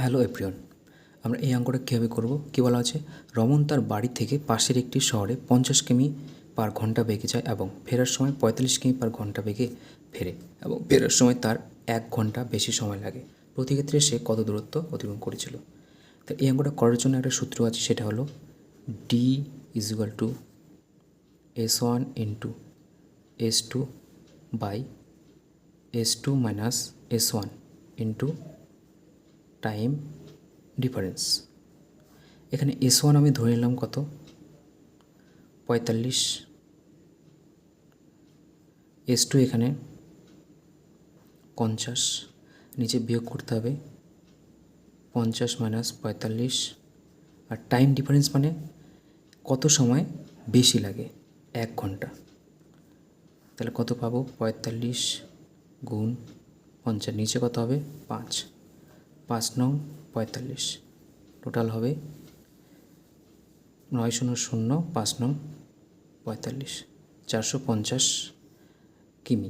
Hello everyone, আমরা এই অঙ্কটা কীভাবে করব? কী বলা আছে, রমন তার বাড়ি থেকে পাশের একটি শহরে 50 কিমি পার ঘন্টা বেগে যায় এবং ফেরার সময় 45 কিমি পার ঘন্টা বেগে ফেরে এবং ফেরার সময় তার 1 ঘন্টা বেশি সময় লাগে। প্রতি ক্ষেত্রে সে কত দূরত্ব অতিক্রম করেছিল? তো এই অঙ্কটা করার জন্য একটা সূত্র আছে, সেটা হলো D equal to S1 into S2 by S2 minus S1 into time difference. এখানে S1 আমি ধরে নিলাম কত, 45, S2 এখানে 50, নিচে বিয়োগ করতে হবে 50 মাইনাস 45, আর টাইম ডিফারেন্স মানে কত সময় বেশি লাগে, 1 ঘন্টা। তাহলে কত পাবো, 45 গুণ 50, নিচে কত হবে 5, 5 নং 45, টোটাল হবে 9 শূন্য শূন্য 5 নং 45, 450 কিমি।